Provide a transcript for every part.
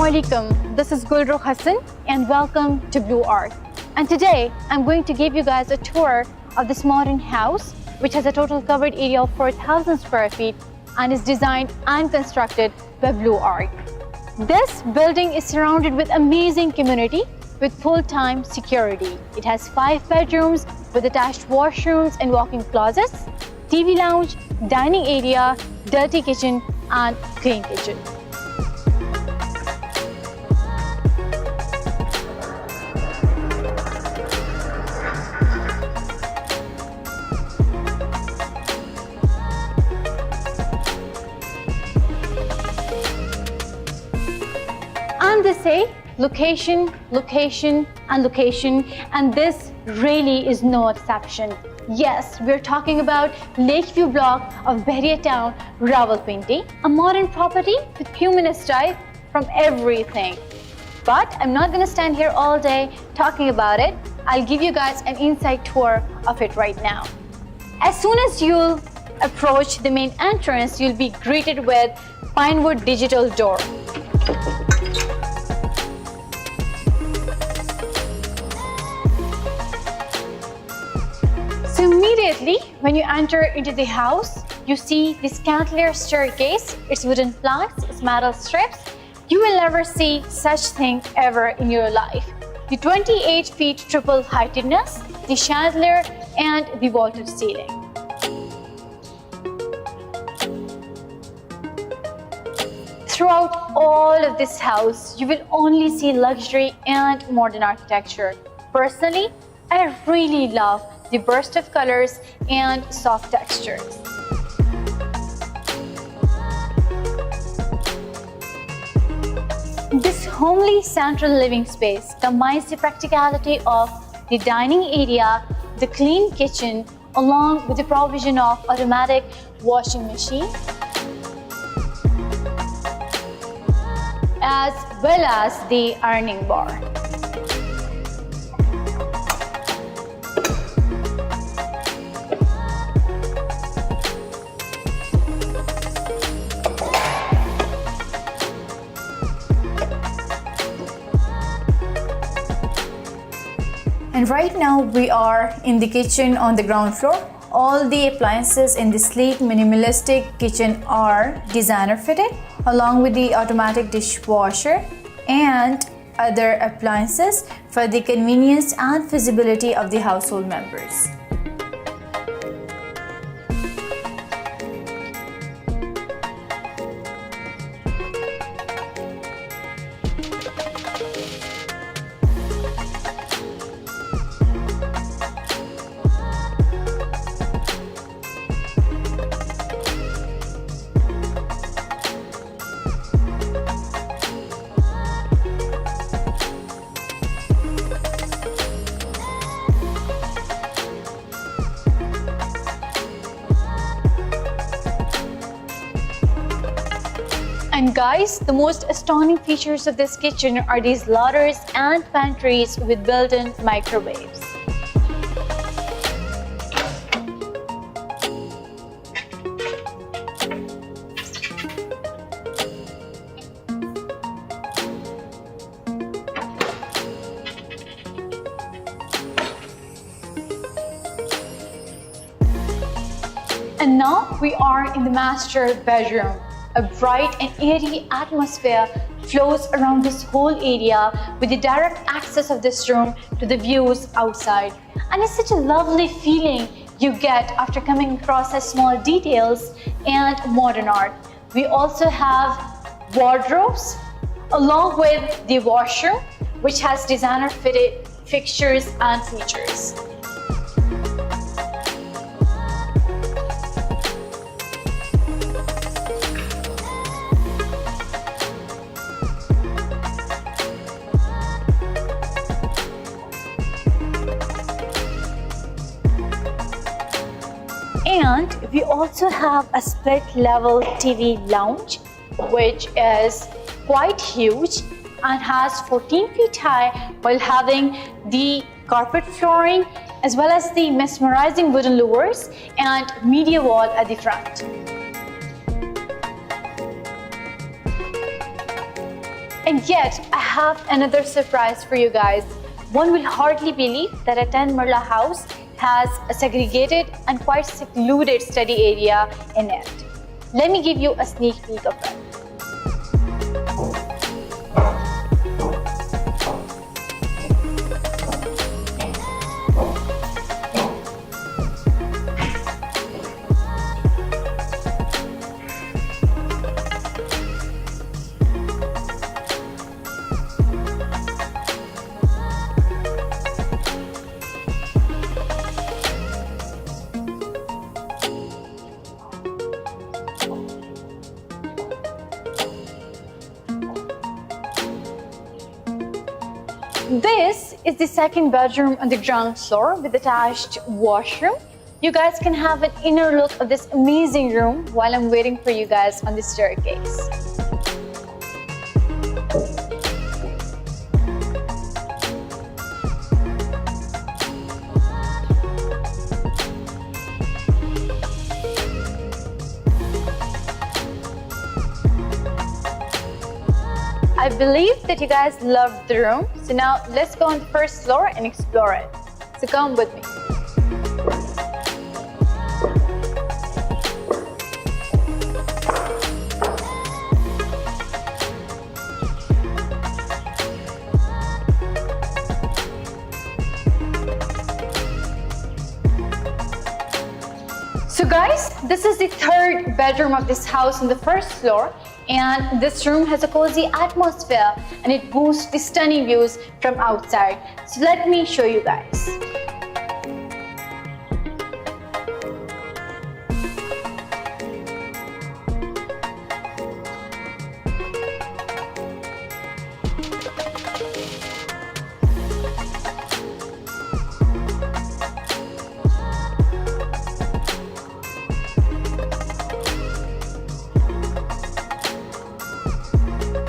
Assalamualaikum, this is Gulru Hassan and welcome to Blue Art. And today I'm going to give you guys a tour of this modern house which has a total covered area of 4,000 square feet and is designed and constructed by Blue Art. This building is surrounded with amazing community with full-time security. It has 5 bedrooms with attached washrooms and walk-in closets, TV lounge, dining area, dirty kitchen and clean kitchen. And they say location, location and location, and this really is no exception. Yes, we're talking about Lakeview block of Bahria town, Rawalpindi, a modern property with humanist type from everything. But I'm not going to stand here all day talking about it. I'll give you guys an inside tour of it right now. As soon as you'll approach the main entrance, you'll be greeted with pinewood digital door. So immediately when you enter into the house, you see this cantilever staircase. It's wooden planks, it's metal strips. You will never see such thing ever in your life. The 28 feet triple heightedness, the chandelier and the vaulted ceiling. Throughout all of this house, you will only see luxury and modern architecture. Personally, I really love the burst of colors and soft textures. This homely central living space combines the practicality of the dining area, the clean kitchen, along with the provision of automatic washing machine, as well as the ironing bar. And right now we are in the kitchen on the ground floor. All the appliances in the sleek minimalistic kitchen are designer fitted, along with the automatic dishwasher and other appliances for the convenience and feasibility of the household members. And guys, the most astounding features of this kitchen are these ladders and pantries with built-in microwaves. And now we are in the master bedroom. A bright and airy atmosphere flows around this whole area with the direct access of this room to the views outside. And it's such a lovely feeling you get after coming across such small details and modern art. We also have wardrobes along with the washroom, which has designer fitted fixtures and features. And we also have a split level TV lounge, which is quite huge and has 14 feet high, while having the carpet flooring as well as the mesmerizing wooden louvers and media wall at the front. And yet, I have another surprise for you guys. One will hardly believe that a 10 Marla house has a segregated and quite secluded study area in it. Let me give you a sneak peek of it. This is the second bedroom on the ground floor with attached washroom. You guys can have an inner look of this amazing room while I'm waiting for you guys on the staircase. I believe that you guys loved the room, so now let's go on the first floor and explore it. So come with me. So guys, this is the third bedroom of this house on the first floor, and this room has a cozy atmosphere and it boosts the stunning views from outside. So let me show you guys.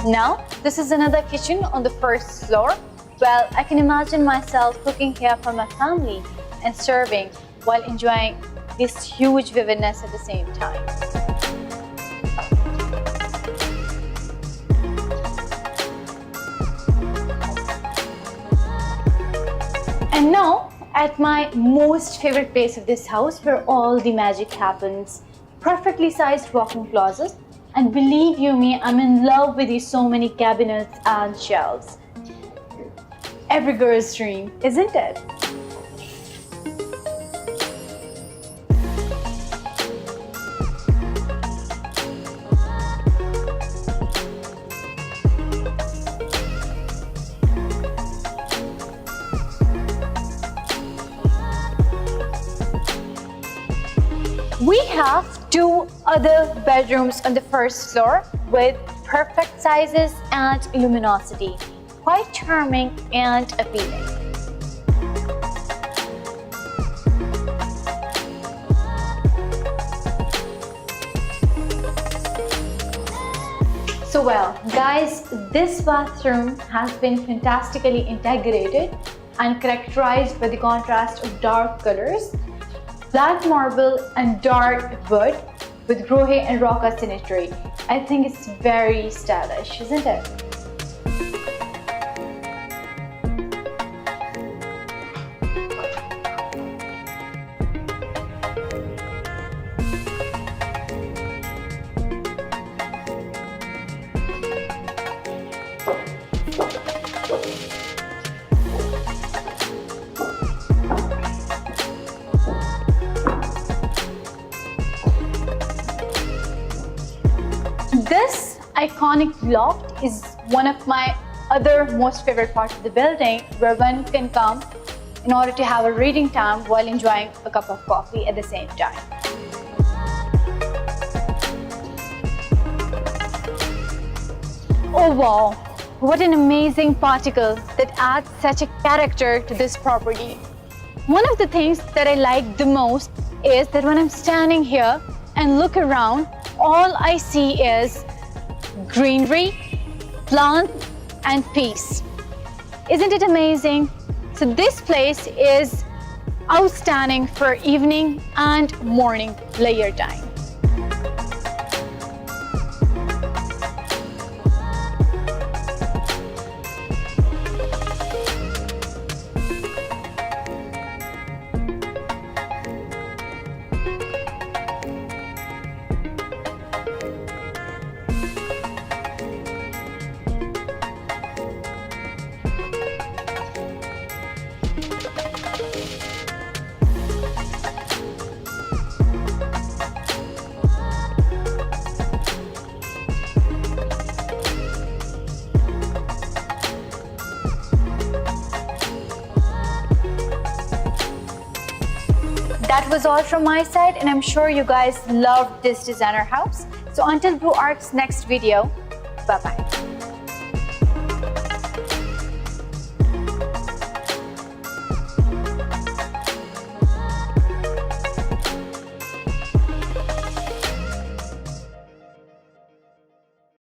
Now, this is another kitchen on the first floor. Well, I can imagine myself cooking here for my family and serving while enjoying this huge vividness at the same time. And now, at my most favorite place of this house where all the magic happens, perfectly sized walk-in closet. And believe you me, I'm in love with these so many cabinets and shelves. Every girl's dream, isn't it? We have two other bedrooms on the first floor with perfect sizes and luminosity, quite charming and appealing. So well, guys, this bathroom has been fantastically integrated and characterized by the contrast of dark colors, black marble and dark wood with Grohe and Rocca symmetry. I think it's very stylish, isn't it? This iconic loft is one of my other most favorite parts of the building, where one can come in order to have a reading time while enjoying a cup of coffee at the same time. Oh wow, what an amazing particle that adds such a character to this property. One of the things that I like the most is that when I'm standing here and look around, all I see is greenery, plants, and peace. Isn't it amazing? So this place is outstanding for evening and morning leisure time. That was all from my side, and I'm sure you guys loved this designer house. So until BAARCO's next video, bye-bye.